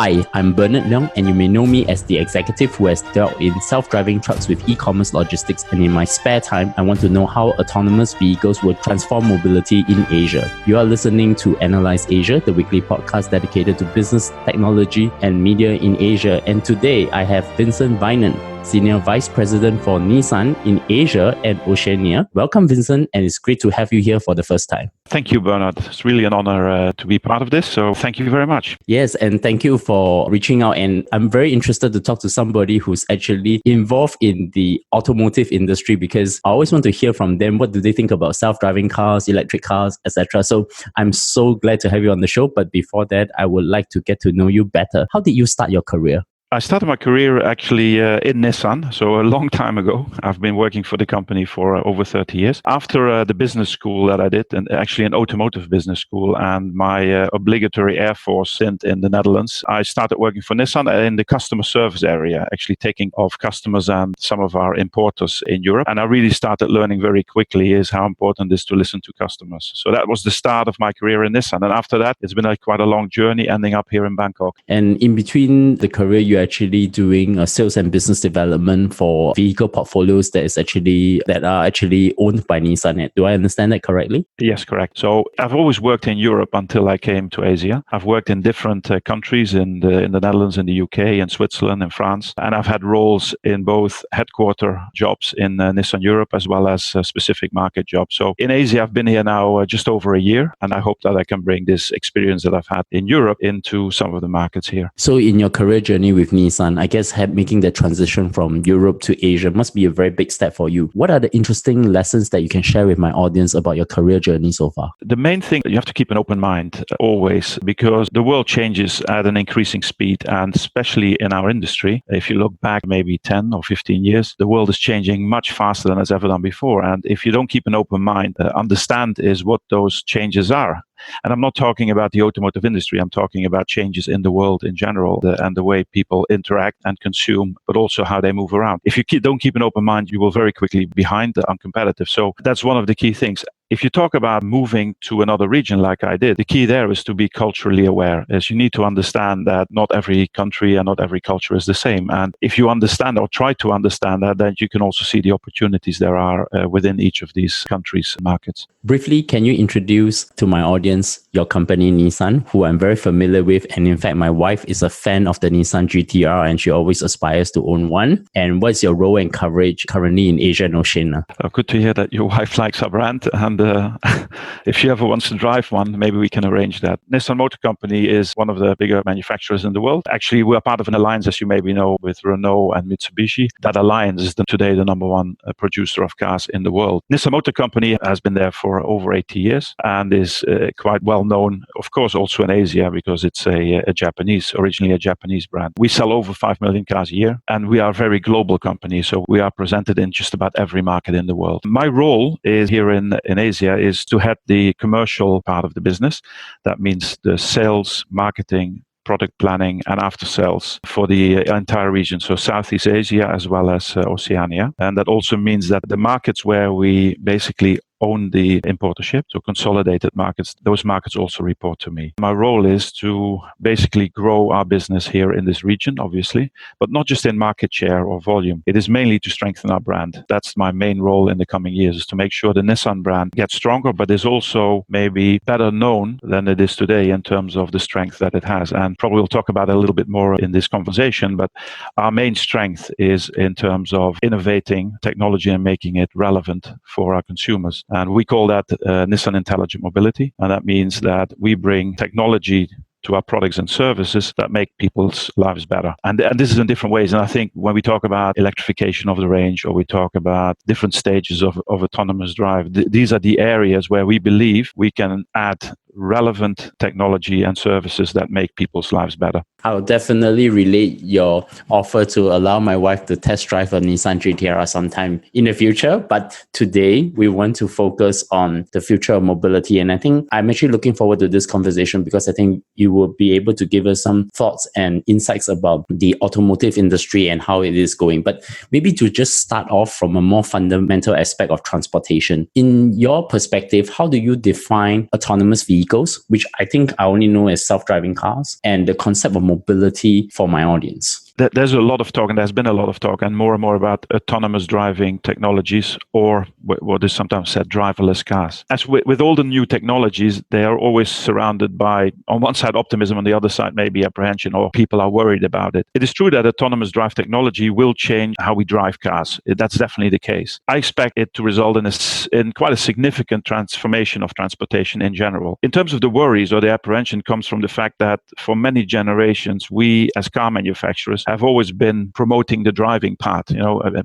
Hi, I'm Bernard Leong, and you may know me as the executive who has dealt in self-driving trucks with e-commerce logistics, and in my spare time, I want to know how autonomous vehicles will transform mobility in Asia. You are listening to Analyse Asia, the weekly podcast dedicated to business, technology, and media in Asia. And today, I have Vincent Wijnen, Senior Vice President for Nissan in Asia and Oceania. Welcome, Vincent, and it's great to have you here for the first time. Thank you, Bernard. It's really an honor to be part of this, so thank you very much. Yes, and thank you for reaching out. And I'm very interested to talk to somebody who's actually involved in the automotive industry, because I always want to hear from them. What do they think about self-driving cars, electric cars, etc.? So I'm so glad to have you on the show. But before that, I would like to get to know you better. How did you start your career? I started my career actually in Nissan, so a long time ago. I've been working for the company for over 30 years. After the business school that I did, and actually an automotive business school, and my obligatory Air Force stint in the Netherlands, I started working for Nissan in the customer service area, actually taking off customers and some of our importers in Europe. And I really started learning very quickly is how important it is to listen to customers. So that was the start of my career in Nissan. And after that, it's been quite a long journey, ending up here in Bangkok. And in between the career, you actually doing sales and business development for vehicle portfolios that are actually owned by Nissan. Do I understand that correctly? Yes, correct. So I've always worked in Europe until I came to Asia. I've worked in different countries in the Netherlands, in the UK, in Switzerland, in France, and I've had roles in both headquarter jobs in Nissan Europe as well as specific market jobs. So in Asia, I've been here now just over a year, and I hope that I can bring this experience that I've had in Europe into some of the markets here. So in your career journey with Nissan, I guess making the transition from Europe to Asia must be a very big step for you. What are the interesting lessons that you can share with my audience about your career journey so far? The main thing, you have to keep an open mind always, because the world changes at an increasing speed, and especially in our industry. If you look back maybe 10 or 15 years, the world is changing much faster than it's ever done before. And if you don't keep an open mind, understand is what those changes are. And I'm not talking about the automotive industry. I'm talking about changes in the world in general and the way people interact and consume, but also how they move around. If you don't keep an open mind, you will very quickly be behind the uncompetitive. So that's one of the key things. If you talk about moving to another region like I did, the key there is to be culturally aware, as you need to understand that not every country and not every culture is the same. And if you understand or try to understand that, then you can also see the opportunities there are within each of these countries' markets. Briefly, can you introduce to my audience your company Nissan, who I'm very familiar with? And in fact, my wife is a fan of the Nissan GTR, and she always aspires to own one. And what's your role and coverage currently in Asia and Oceania? Good to hear that your wife likes our brand. And if she ever wants to drive one, maybe we can arrange that. Nissan Motor Company is one of the bigger manufacturers in the world. Actually, we're part of an alliance, as you maybe know, with Renault and Mitsubishi. That alliance is today the number one producer of cars in the world. Nissan Motor Company has been there for over 80 years and is quite well known, of course, also in Asia, because it's originally a Japanese brand. We sell over 5 million cars a year, and we are a very global company. So we are presented in just about every market in the world. My role is here in Asia is to head the commercial part of the business. That means the sales, marketing, product planning, and after sales for the entire region. So Southeast Asia as well as Oceania. And that also means that the markets where we basically own the importership, so consolidated markets, those markets also report to me. My role is to basically grow our business here in this region, obviously, but not just in market share or volume. It is mainly to strengthen our brand. That's my main role in the coming years, is to make sure the Nissan brand gets stronger, but is also maybe better known than it is today in terms of the strength that it has. And probably we'll talk about it a little bit more in this conversation, but our main strength is in terms of innovating technology and making it relevant for our consumers. And we call that Nissan Intelligent Mobility. And that means that we bring technology to our products and services that make people's lives better. And this is in different ways. And I think when we talk about electrification of the range, or we talk about different stages of autonomous drive, these are the areas where we believe we can add relevant technology and services that make people's lives better. I'll definitely relate your offer to allow my wife to test drive a Nissan GTR sometime in the future. But today, we want to focus on the future of mobility. And I think I'm actually looking forward to this conversation, because I think you will be able to give us some thoughts and insights about the automotive industry and how it is going. But maybe to just start off from a more fundamental aspect of transportation. In your perspective, how do you define autonomous vehicles vehicles, which I think I only know as self-driving cars, and the concept of mobility for my audience? There's a lot of talk, and there's been a lot of talk, and more about autonomous driving technologies, or what is sometimes said, driverless cars. As with all the new technologies, they are always surrounded by, on one side, optimism, on the other side, maybe apprehension, or people are worried about it. It is true that autonomous drive technology will change how we drive cars. That's definitely the case. I expect it to result in quite a significant transformation of transportation in general. In terms of the worries or the apprehension comes from the fact that for many generations, we as car manufacturers have always been promoting the driving part,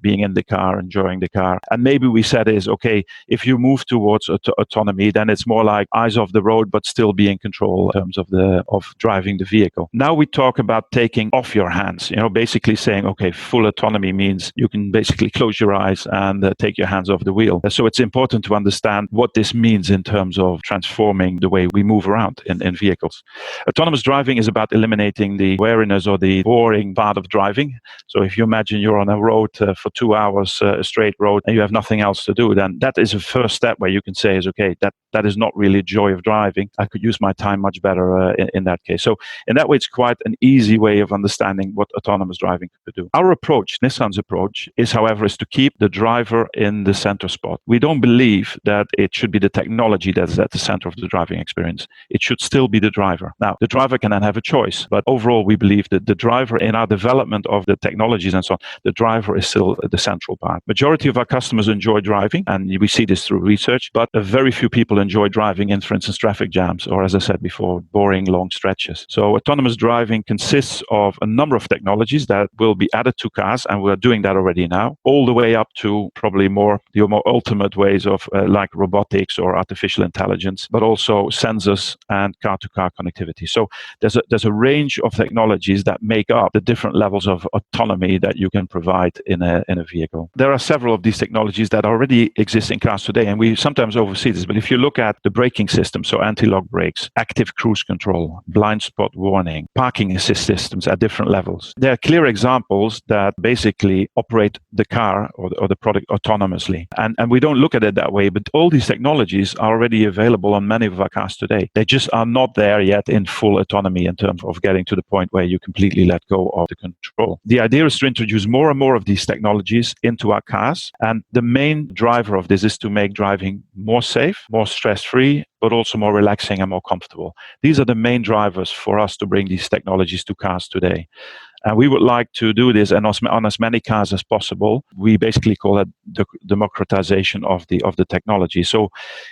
being in the car, enjoying the car. And maybe we said is, okay, if you move towards autonomy, then it's more like eyes off the road, but still be in control in terms of driving the vehicle. Now we talk about taking off your hands, basically saying, okay, full autonomy means you can basically close your eyes and take your hands off the wheel. So it's important to understand what this means in terms of transforming the way we move around in vehicles. Autonomous driving is about eliminating the wariness or the boring part of driving. So if you imagine you're on a road for 2 hours, a straight road, and you have nothing else to do, then that is a first step where you can say is, okay, that is not really joy of driving. I could use my time much better in that case. So in that way, it's quite an easy way of understanding what autonomous driving could do. Our approach, Nissan's approach, is, however, to keep the driver in the center spot. We don't believe that it should be the technology that is at the center of the driving experience. It should still be the driver. Now, the driver can then have a choice, but overall, we believe that the driver, in our development of the technologies and so on, the driver is still the central part. Majority of our customers enjoy driving, and we see this through research, but very few people enjoy driving in, for instance, traffic jams, or as I said before, boring long stretches. So autonomous driving consists of a number of technologies that will be added to cars, and we're doing that already now, all the way up to probably the more ultimate ways of like robotics or artificial intelligence, but also sensors and car-to-car connectivity. So there's a range of technologies that make up the different levels of autonomy that you can provide in a vehicle. There are several of these technologies that already exist in cars today, and we sometimes oversee this, but if you look at the braking system, so anti-lock brakes, active cruise control, blind spot warning, parking assist systems at different levels, there are clear examples that basically operate the car or the product autonomously. And we don't look at it that way, but all these technologies are already available on many of our cars today. They just are not there yet in full autonomy in terms of getting to the point where you completely let go of the control. The idea is to introduce more and more of these technologies into our cars. And the main driver of this is to make driving more safe, more stress-free, but also more relaxing and more comfortable. These are the main drivers for us to bring these technologies to cars today. And we would like to do this on as many cars as possible. We basically call it the democratization of the technology. So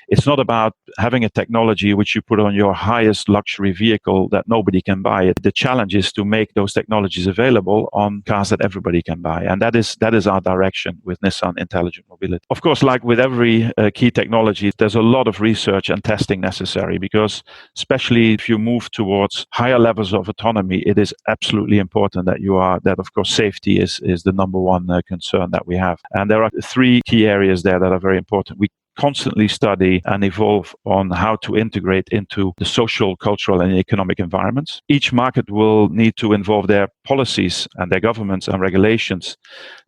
it's not about having a technology which you put on your highest luxury vehicle that nobody can buy. The challenge is to make those technologies available on cars that everybody can buy. And that is our direction with Nissan Intelligent Mobility. Of course, like with every key technology, there's a lot of research and testing necessary, because especially if you move towards higher levels of autonomy, it is absolutely important that of course safety is the number one concern that we have. And there are 3 key areas there that are very important. We constantly study and evolve on how to integrate into the social, cultural, and economic environments. Each market will need to involve their policies and their governments and regulations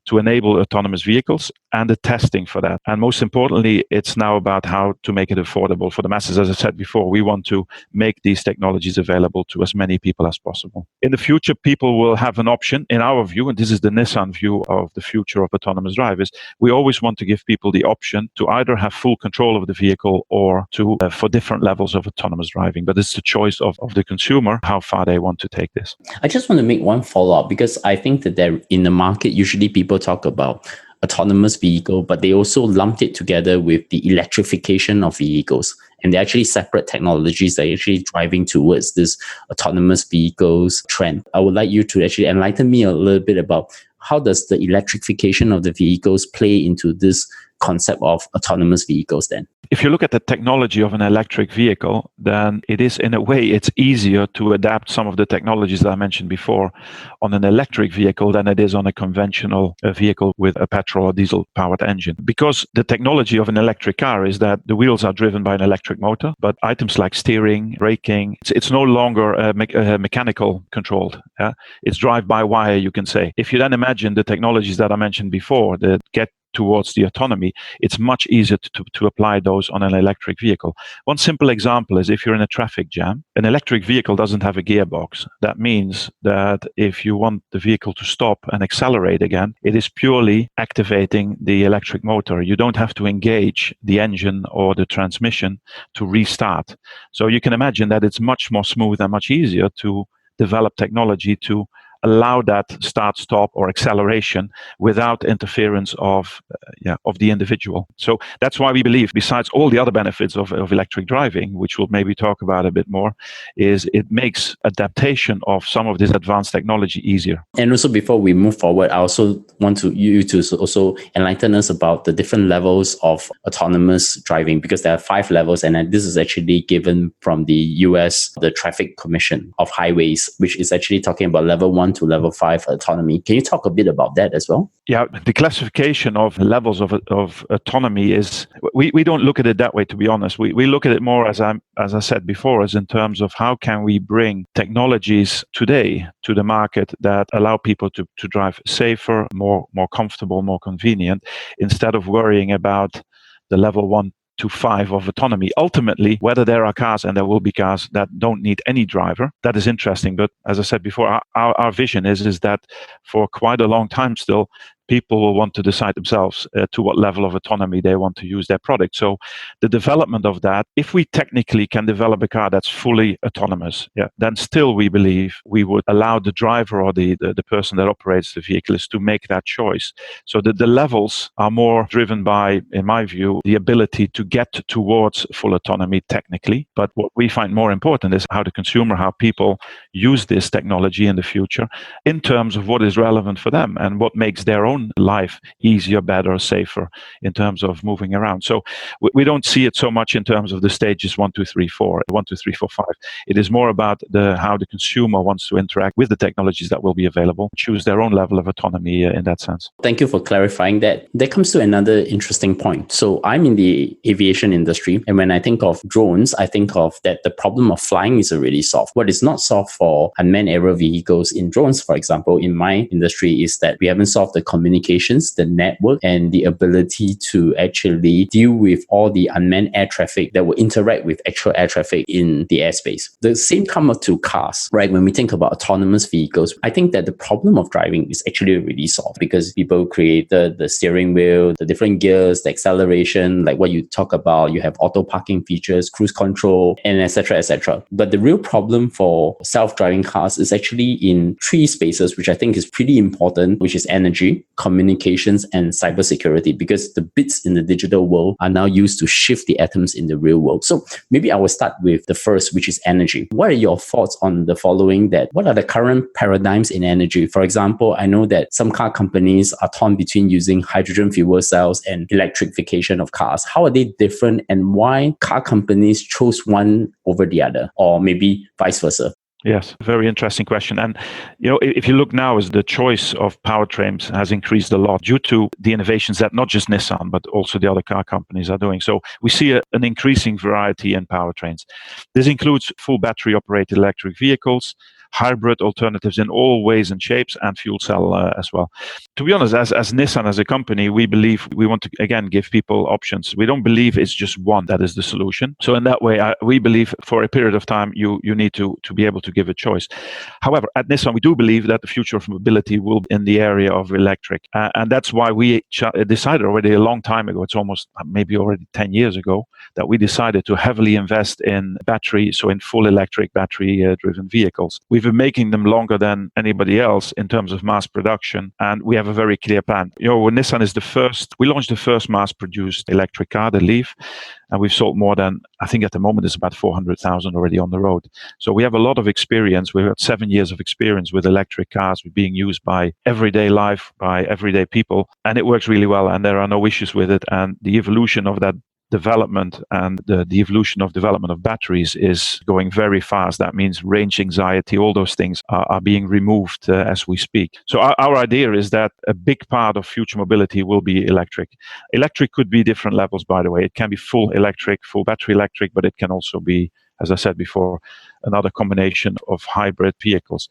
to enable autonomous vehicles and the testing for that. And most importantly, it's now about how to make it affordable for the masses. As I said before, we want to make these technologies available to as many people as possible. In the future, people will have an option, in our view, and this is the Nissan view of the future of autonomous drive, is we always want to give people the option to either have full control of the vehicle or to for different levels of autonomous driving. But it's the choice of the consumer how far they want to take this. I just want to make one follow-up, because I think that there in the market, usually people talk about autonomous vehicle, but they also lumped it together with the electrification of vehicles. And they're actually separate technologies that are actually driving towards this autonomous vehicles trend. I would like you to actually enlighten me a little bit about how does the electrification of the vehicles play into this concept of autonomous vehicles then? If you look at the technology of an electric vehicle, then it is, in a way, it's easier to adapt some of the technologies that I mentioned before on an electric vehicle than it is on a conventional vehicle with a petrol or diesel powered engine. Because the technology of an electric car is that the wheels are driven by an electric motor, but items like steering, braking, it's no longer mechanical controlled. It's drive by wire, you can say. If you then imagine the technologies that I mentioned before that get towards the autonomy, it's much easier to apply those on an electric vehicle. One simple example is if you're in a traffic jam, an electric vehicle doesn't have a gearbox. That means that if you want the vehicle to stop and accelerate again, it is purely activating the electric motor. You don't have to engage the engine or the transmission to restart. So you can imagine that it's much more smooth and much easier to develop technology to allow that start-stop or acceleration without interference of the individual. So that's why we believe, besides all the other benefits of electric driving, which we'll maybe talk about a bit more, is it makes adaptation of some of this advanced technology easier. And also, before we move forward, I also want you to also enlighten us about the different levels of autonomous driving, because there are 5 levels, and this is actually given from the US, the Traffic Commission of Highways, which is actually talking about level 1 to level 5 autonomy. Can you talk a bit about that as well? Yeah, the classification of levels of autonomy is, we don't look at it that way, to be honest. We look at it more, as I said before, as in terms of how can we bring technologies today to the market that allow people to drive safer, more comfortable, more convenient, instead of worrying about the level 1 to 5 of autonomy. Ultimately, whether there are cars, and there will be cars that don't need any driver, that is interesting. But as I said before, our vision is that for quite a long time still, people will want to decide themselves to what level of autonomy they want to use their product. So the development of that, if we technically can develop a car that's fully autonomous, then still we believe we would allow the driver or the person that operates the vehicle is to make that choice. So the levels are more driven by, in my view, the ability to get towards full autonomy technically. But what we find more important is how the consumer, how people use this technology in the future in terms of what is relevant for them and what makes their own life easier, better, safer in terms of moving around. So we don't see it so much in terms of the stages 1, 2, 3, 4, 1, 2, 3, 4, 5. It is more about how the consumer wants to interact with the technologies that will be available, choose their own level of autonomy in that sense. Thank you for clarifying that. That comes to another interesting point. So I'm in the aviation industry, and when I think of drones, I think of that the problem of flying is already solved. What is not solved for unmanned aerial vehicles in drones, for example, in my industry, is that we haven't solved the communications, the network, and the ability to actually deal with all the unmanned air traffic that will interact with actual air traffic in the airspace. The same comes up to cars, right? When we think about autonomous vehicles, I think that the problem of driving is actually already solved because people created the steering wheel, the different gears, the acceleration, like what you talk about, you have auto parking features, cruise control, and etc., etc. But the real problem for self-driving cars is actually in 3 spaces, which I think is pretty important, which is energy, communications, and cybersecurity, because the bits in the digital world are now used to shift the atoms in the real world. So maybe I will start with the first, which is energy. What are your thoughts on the following? What are the current paradigms in energy? For example, I know that some car companies are torn between using hydrogen fuel cells and electrification of cars. How are they different, and why car companies chose one over the other, or maybe vice versa? Yes, very interesting question. And, if you look now, as the choice of powertrains has increased a lot due to the innovations that not just Nissan, but also the other car companies are doing. So we see an increasing variety in powertrains. This includes full battery operated electric vehicles, hybrid alternatives in all ways and shapes, and fuel cell as well. To be honest, as Nissan, as a company, we believe we want to, again, give people options. We don't believe it's just one that is the solution. So in that way, we believe for a period of time, you need to be able to give a choice. However, at Nissan, we do believe that the future of mobility will be in the area of electric. And that's why we decided already a long time ago, it's almost maybe already 10 years ago, that we decided to heavily invest in battery, so in full electric battery-driven vehicles. We've been making them longer than anybody else in terms of mass production, and we have a very clear plan. Nissan is we launched the first mass-produced electric car, the Leaf, and we've sold more than, I think at the moment, it's about 400,000 already on the road. So we have a lot of experience. We've had 7 years of experience with electric cars being used by everyday life, by everyday people, and it works really well, and there are no issues with it. And the evolution of that development and the evolution of development of batteries is going very fast. That means range anxiety, all those things are being removed as we speak. So our idea is that a big part of future mobility will be electric. Electric could be different levels, by the way. It can be full electric, full battery electric, but it can also be, as I said before, another combination of hybrid vehicles.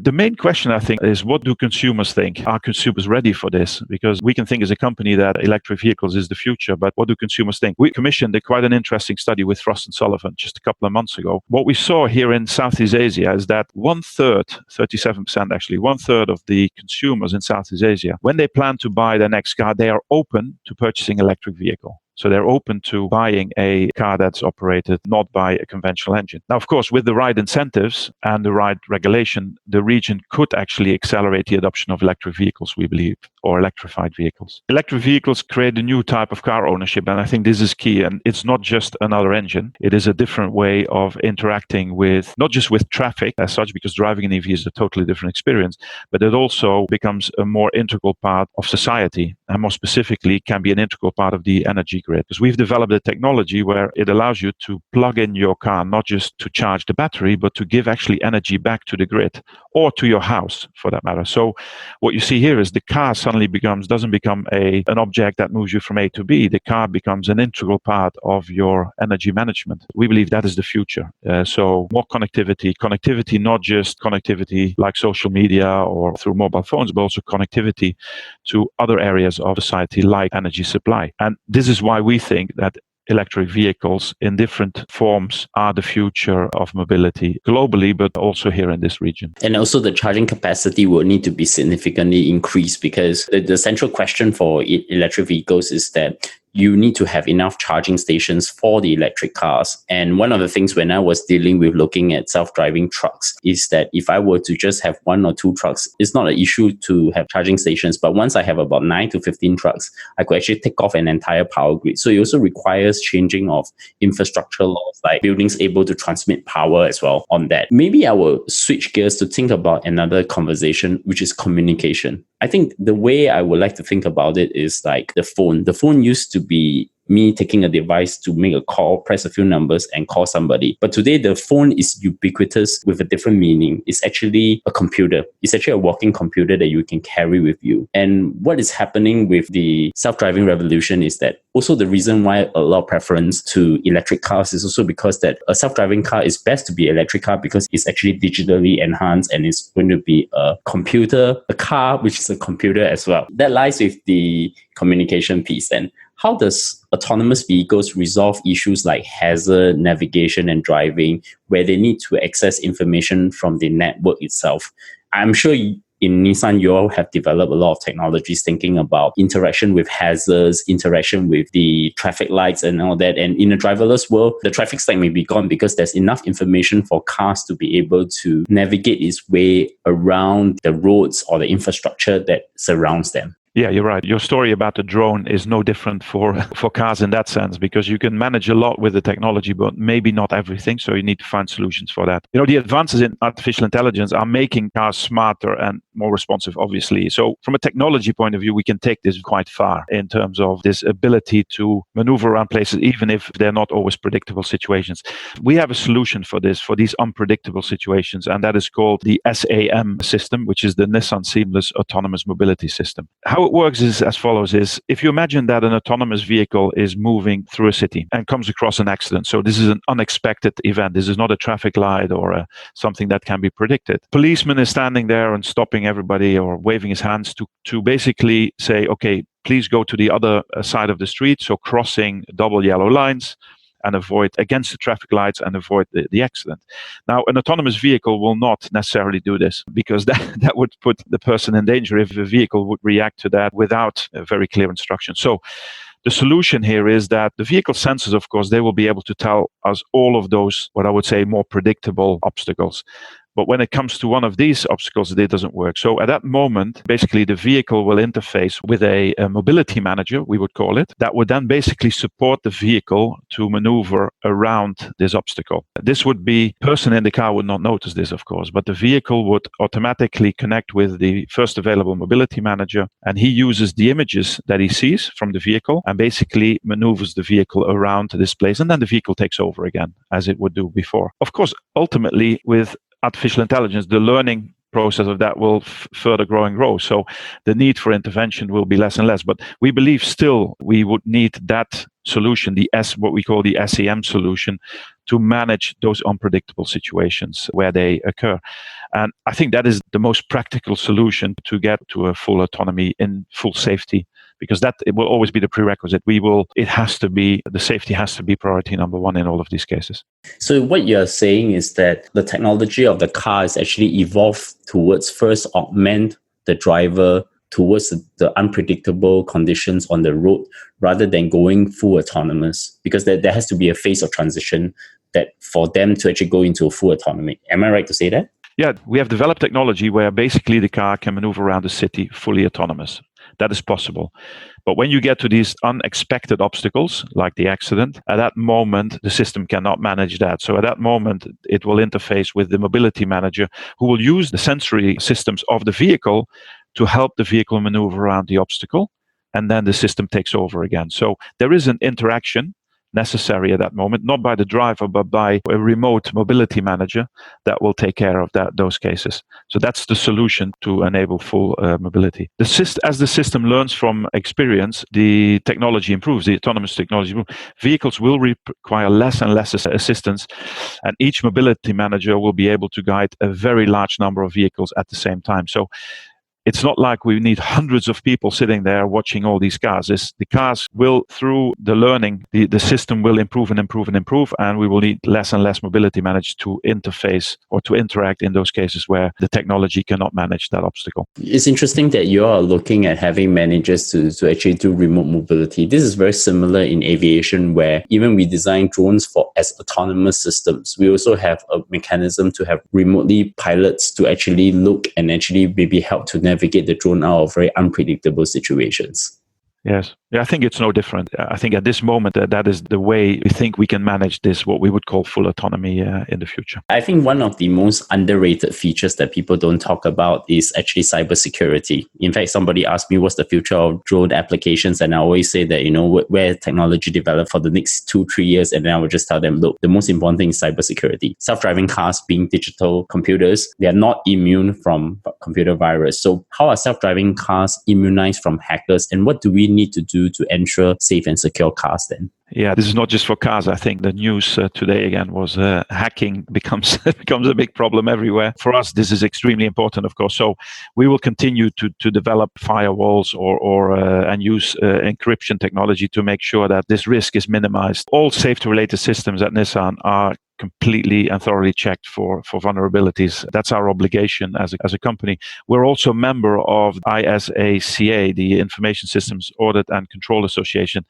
The main question, I think, is what do consumers think? Are consumers ready for this? Because we can think as a company that electric vehicles is the future, but what do consumers think? We commissioned quite an interesting study with Frost & Sullivan just a couple of months ago. What we saw here in Southeast Asia is that 1/3, 37% actually, 1/3 of the consumers in Southeast Asia, when they plan to buy their next car, they are open to purchasing an electric vehicle. So they're open to buying a car that's operated not by a conventional engine. Now, of course, with the right incentives and the right regulation, the region could actually accelerate the adoption of electric vehicles, we believe, or electrified vehicles. Electric vehicles create a new type of car ownership, and I think this is key. And it's not just another engine. It is a different way of interacting with, not just with traffic as such, because driving an EV is a totally different experience, but it also becomes a more integral part of society, and more specifically can be an integral part of the energy grid. Because we've developed a technology where it allows you to plug in your car, not just to charge the battery, but to give actually energy back to the grid or to your house for that matter. So what you see here is the car suddenly doesn't become an object that moves you from A to B. The car becomes an integral part of your energy management. We believe that is the future. So more connectivity, not just connectivity like social media or through mobile phones, but also connectivity to other areas of society like energy supply. And this is why we think that electric vehicles in different forms are the future of mobility globally, but also here in this region. And also the charging capacity will need to be significantly increased, because the central question for electric vehicles is that you need to have enough charging stations for the electric cars. And one of the things when I was dealing with looking at self-driving trucks is that if I were to just have 1 or 2 trucks, it's not an issue to have charging stations. But once I have about 9 to 15 trucks, I could actually take off an entire power grid. So it also requires changing of infrastructure laws, like buildings able to transmit power as well on that. Maybe I will switch gears to think about another conversation, which is communication. I think the way I would like to think about it is like the phone. The phone used to be me taking a device to make a call, press a few numbers and call somebody. But today the phone is ubiquitous with a different meaning. It's actually a computer. It's actually a walking computer that you can carry with you. And what is happening with the self-driving revolution is that also the reason why a lot of preference to electric cars is also because that a self-driving car is best to be an electric car because it's actually digitally enhanced and it's going to be a computer, a car which is a computer as well. That lies with the communication piece. And how does autonomous vehicles resolve issues like hazard, navigation, and driving, where they need to access information from the network itself? I'm sure in Nissan, you all have developed a lot of technologies thinking about interaction with hazards, interaction with the traffic lights and all that. And in a driverless world, the traffic stack may be gone because there's enough information for cars to be able to navigate its way around the roads or the infrastructure that surrounds them. Yeah, you're right. Your story about the drone is no different for cars in that sense, because you can manage a lot with the technology, but maybe not everything. So you need to find solutions for that. The advances in artificial intelligence are making cars smarter and more responsive, obviously. So from a technology point of view, we can take this quite far in terms of this ability to maneuver around places, even if they're not always predictable situations. We have a solution for this, for these unpredictable situations, and that is called the SAM system, which is the Nissan Seamless Autonomous Mobility System. How it works is as follows: is if you imagine that an autonomous vehicle is moving through a city and comes across an accident. So this is an unexpected event. This is not a traffic light or something that can be predicted. Policeman is standing there and stopping everybody or waving his hands to basically say, okay, please go to the other side of the street. So crossing double yellow lines and avoid against the traffic lights and avoid the accident. Now, an autonomous vehicle will not necessarily do this, because that would put the person in danger if the vehicle would react to that without a very clear instruction. So the solution here is that the vehicle sensors, of course, they will be able to tell us all of those, what I would say, more predictable obstacles. But when it comes to one of these obstacles, it doesn't work. So at that moment, basically the vehicle will interface with a mobility manager, we would call it, that would then basically support the vehicle to maneuver around this obstacle. This would be, the person in the car would not notice this, of course, but the vehicle would automatically connect with the first available mobility manager, and he uses the images that he sees from the vehicle and basically maneuvers the vehicle around this place, and then the vehicle takes over again, as it would do before. Of course, ultimately, with artificial intelligence, the learning process of that will further grow and grow. So the need for intervention will be less and less. But we believe still we would need that solution, what we call the SEM solution, to manage those unpredictable situations where they occur. And I think that is the most practical solution to get to a full autonomy in full safety, because it will always be the prerequisite. The safety has to be priority number one in all of these cases. So what you're saying is that the technology of the car is actually evolved towards first augment the driver towards the unpredictable conditions on the road rather than going full autonomous, because there has to be a phase of transition that for them to actually go into a full autonomy. Am I right to say that? Yeah, we have developed technology where basically the car can maneuver around the city fully autonomous. That is possible. But when you get to these unexpected obstacles, like the accident, at that moment, the system cannot manage that. So at that moment, it will interface with the mobility manager, who will use the sensory systems of the vehicle to help the vehicle maneuver around the obstacle. And then the system takes over again. So there is an interaction necessary at that moment, not by the driver, but by a remote mobility manager that will take care of those cases. So that's the solution to enable full mobility. As the system learns from experience, the technology improves, the autonomous technology improves. Vehicles will require less and less assistance, and each mobility manager will be able to guide a very large number of vehicles at the same time. So it's not like we need hundreds of people sitting there watching all these cars. The cars will, through the learning, the system will improve and improve and improve, and we will need less and less mobility managers to interface or to interact in those cases where the technology cannot manage that obstacle. It's interesting that you are looking at having managers to actually do remote mobility. This is very similar in aviation, where even we design drones as autonomous systems. We also have a mechanism to have remotely pilots to actually look and actually maybe help to navigate the drone out of very unpredictable situations. Yes. Yeah, I think it's no different. I think at this moment, that is the way we think we can manage this, what we would call full autonomy in the future. I think one of the most underrated features that people don't talk about is actually cybersecurity. In fact, somebody asked me what's the future of drone applications, and I always say that, where technology developed for the next 2-3 years, and then I would just tell them, look, the most important thing is cybersecurity. Self-driving cars being digital computers, they are not immune from computer virus. So how are self-driving cars immunized from hackers, and what do we need to do to ensure safe and secure cars then? Yeah, this is not just for cars. I think the news today again was hacking becomes a big problem everywhere. For us, this is extremely important, of course. So we will continue to develop firewalls and use encryption technology to make sure that this risk is minimized. All safety-related systems at Nissan are completely and thoroughly checked for vulnerabilities. That's our obligation as a company. We're also a member of ISACA, the Information Systems Audit and Control Association,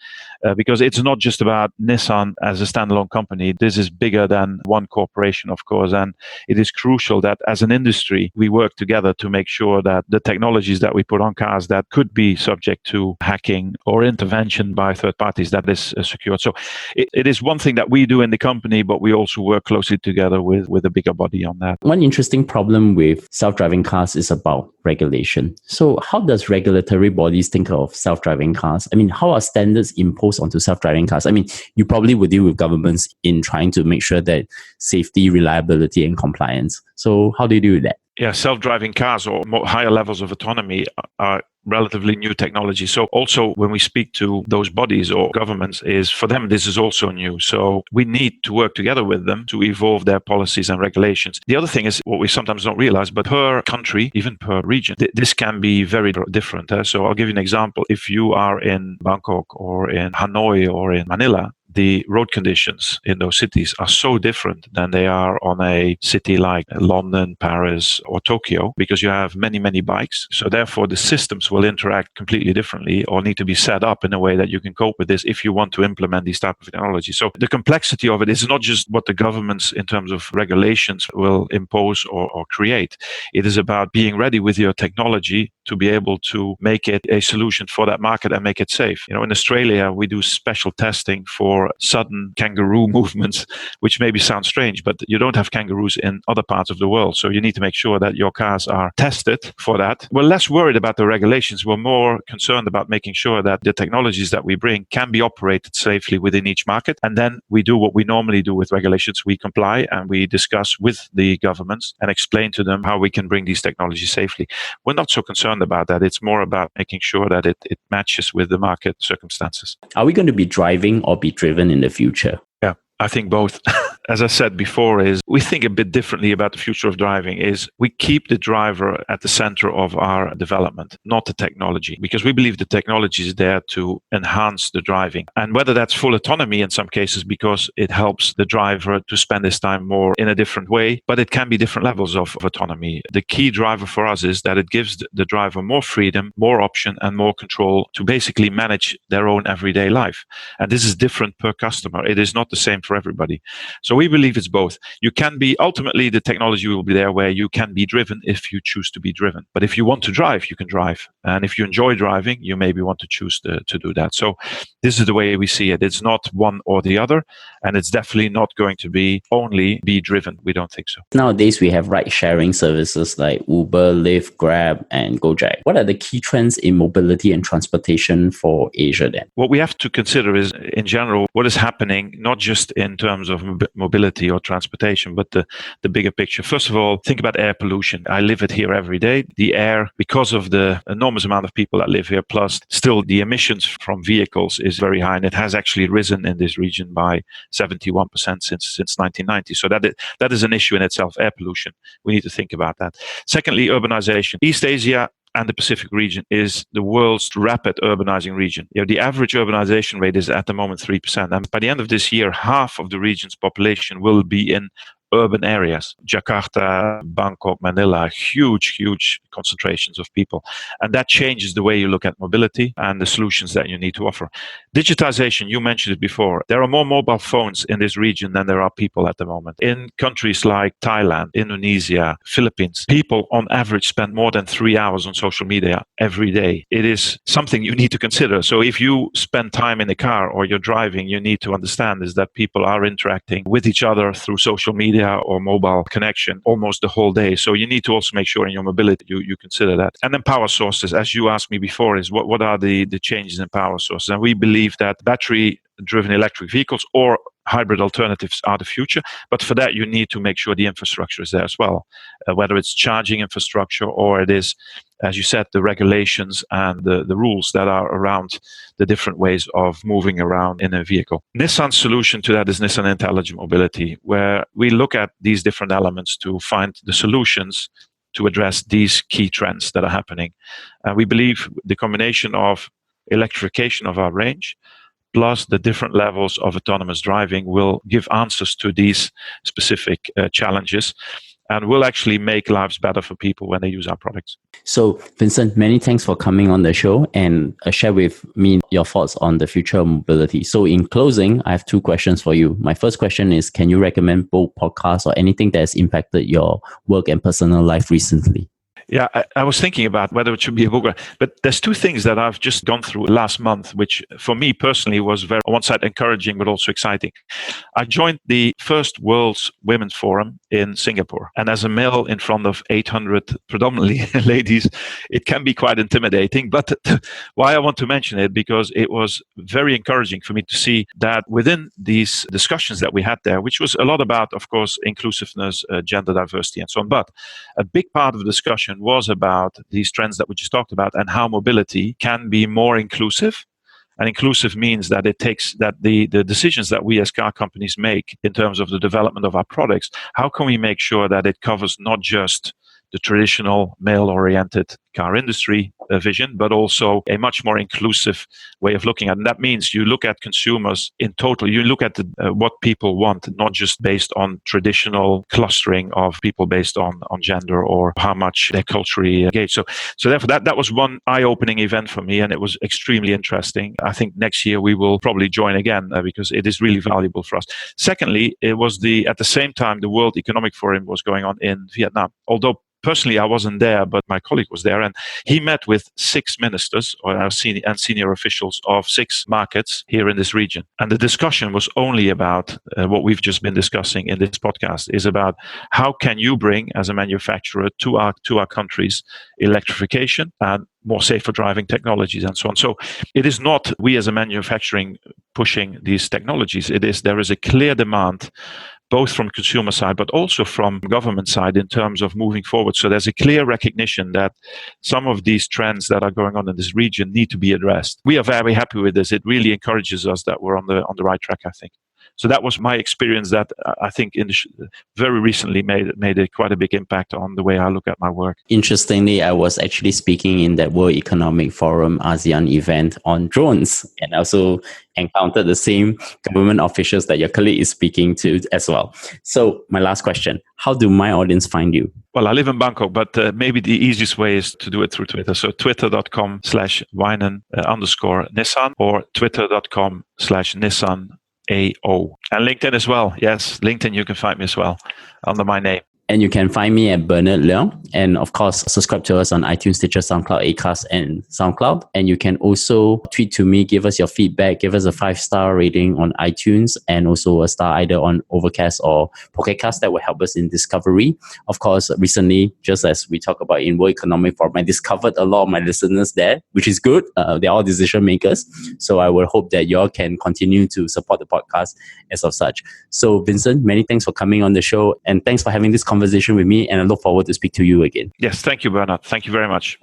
because it's not just about Nissan as a standalone company. This is bigger than one corporation, of course, and it is crucial that as an industry, we work together to make sure that the technologies that we put on cars that could be subject to hacking or intervention by third parties, that is secured. So it is one thing that we do in the company, but we also work closely together with a bigger body on that. One interesting problem with self-driving cars is about regulation. So how does regulatory bodies think of self-driving cars? I mean, how are standards imposed onto self-driving cars? I mean, you probably would deal with governments in trying to make sure that safety, reliability, and compliance. So how do you do that? Yeah, self-driving cars or higher levels of autonomy are relatively new technology. So also when we speak to those bodies or governments, for them, this is also new. So we need to work together with them to evolve their policies and regulations. The other thing is what we sometimes don't realize, but per country, even per region, this can be very different. So I'll give you an example. If you are in Bangkok or in Hanoi or in Manila, the road conditions in those cities are so different than they are on a city like London, Paris, or Tokyo, because you have many, many bikes. So therefore, the systems will interact completely differently or need to be set up in a way that you can cope with this if you want to implement these type of technology. So the complexity of it is not just what the governments in terms of regulations will impose or create. It is about being ready with your technology to be able to make it a solution for that market and make it safe. In Australia, we do special testing for sudden kangaroo movements, which maybe sounds strange, but you don't have kangaroos in other parts of the world. So you need to make sure that your cars are tested for that. We're less worried about the regulations. We're more concerned about making sure that the technologies that we bring can be operated safely within each market. And then we do what we normally do with regulations. We comply and we discuss with the governments and explain to them how we can bring these technologies safely. We're not so concerned about that. It's more about making sure that it matches with the market circumstances. Are we going to be driving or be driven in the future? Yeah, I think both. As I said before, is we think a bit differently about the future of driving. Is we keep the driver at the center of our development, not the technology, because we believe the technology is there to enhance the driving. And whether that's full autonomy in some cases, because it helps the driver to spend his time more in a different way, but it can be different levels of autonomy. The key driver for us is that it gives the driver more freedom, more option, and more control to basically manage their own everyday life. And this is different per customer. It is not the same for everybody. So we believe it's both. You can be, ultimately, the technology will be there where you can be driven if you choose to be driven. But if you want to drive, you can drive. And if you enjoy driving, you maybe want to choose to do that. So this is the way we see it. It's not one or the other. And it's definitely not going to be only be driven. We don't think so. Nowadays, we have ride-sharing services like Uber, Lyft, Grab, and Gojek. What are the key trends in mobility and transportation for Asia then? What we have to consider is, in general, what is happening, not just in terms of mobility or transportation, but the bigger picture. First of all, think about air pollution. I live it here every day. The air, because of the enormous amount of people that live here, plus still the emissions from vehicles is very high, and it has actually risen in this region by 71% since 1990. So that is an issue in itself, air pollution. We need to think about that. Secondly, urbanization. East Asia and the Pacific region is the world's rapid urbanizing region. The average urbanization rate is at the moment 3%. And by the end of this year, half of the region's population will be in urban areas. Jakarta, Bangkok, Manila, huge concentrations of people. And that changes the way you look at mobility and the solutions that you need to offer. Digitization, you mentioned it before. There are more mobile phones in this region than there are people at the moment. In countries like Thailand, Indonesia, Philippines, people on average spend more than 3 hours on social media every day. It is something you need to consider. So if you spend time in the car or you're driving, you need to understand is that people are interacting with each other through social media or mobile connection almost the whole day. So you need to also make sure in your mobility you consider that. And then power sources, as you asked me before, is what are the changes in power sources? And we believe that battery-driven electric vehicles or hybrid alternatives are the future. But for that, you need to make sure the infrastructure is there as well, whether it's charging infrastructure or it is, as you said, the regulations and the rules that are around the different ways of moving around in a vehicle. Nissan's solution to that is Nissan Intelligent Mobility, where we look at these different elements to find the solutions to address these key trends that are happening. And we believe the combination of electrification of our range plus the different levels of autonomous driving will give answers to these specific challenges and will actually make lives better for people when they use our products. So, Vincent, many thanks for coming on the show and share with me your thoughts on the future of mobility. So in closing, I have two questions for you. My first question is, can you recommend both podcasts or anything that has impacted your work and personal life recently? Yeah, I was thinking about whether it should be a book, but there's two things that I've just gone through last month, which for me personally was very, on one side, encouraging, but also exciting. I joined the first World's Women's Forum in Singapore. And as a male in front of 800 predominantly ladies, it can be quite intimidating. But why I want to mention it, because it was very encouraging for me to see that within these discussions that we had there, which was a lot about, of course, inclusiveness, gender diversity, and so on. But a big part of the discussion was about these trends that we just talked about and how mobility can be more inclusive. And inclusive means that it takes that the decisions that we as car companies make in terms of the development of our products, how can we make sure that it covers not just the traditional male-oriented car industry vision, but also a much more inclusive way of looking at it. And that means you look at consumers in total. You look at what people want, not just based on traditional clustering of people based on gender or how much they're culturally engaged. So therefore, that was one eye-opening event for me, and it was extremely interesting. I think next year we will probably join again because it is really valuable for us. Secondly, it was at the same time the World Economic Forum was going on in Vietnam. Although Personally, I wasn't there, but my colleague was there, and he met with 6 ministers and senior officials of 6 markets here in this region. And the discussion was only about what we've just been discussing in this podcast, is about how can you bring, as a manufacturer, to our countries, electrification and more safer driving technologies and so on. So it is not we as a manufacturing pushing these technologies. There is a clear demand, both from consumer side, but also from government side in terms of moving forward. So there's a clear recognition that some of these trends that are going on in this region need to be addressed. We are very happy with this. It really encourages us that we're on the right track, I think. So that was my experience that I think very recently made quite a big impact on the way I look at my work. Interestingly, I was actually speaking in that World Economic Forum ASEAN event on drones, and also encountered the same government officials that your colleague is speaking to as well. So my last question, how do my audience find you? Well, I live in Bangkok, but maybe the easiest way is to do it through Twitter. So twitter.com/Wijnen_Nissan or twitter.com/Nissan AO. And LinkedIn as well. Yes, LinkedIn, you can find me as well under my name. And you can find me at Bernard Leong. And of course, subscribe to us on iTunes, Stitcher, SoundCloud, Acast, and SoundCloud. And you can also tweet to me, give us your feedback, give us a 5-star rating on iTunes, and also a star either on Overcast or Pocket Cast. That will help us in discovery. Of course, recently, just as we talk about in World Economic Forum, I discovered a lot of my listeners there, which is good. They're all decision makers. So I will hope that you all can continue to support the podcast as of such. So Vincent, many thanks for coming on the show, and thanks for having this conversation with me, and I look forward to speak to you again. Yes, thank you, Bernard. Thank you very much.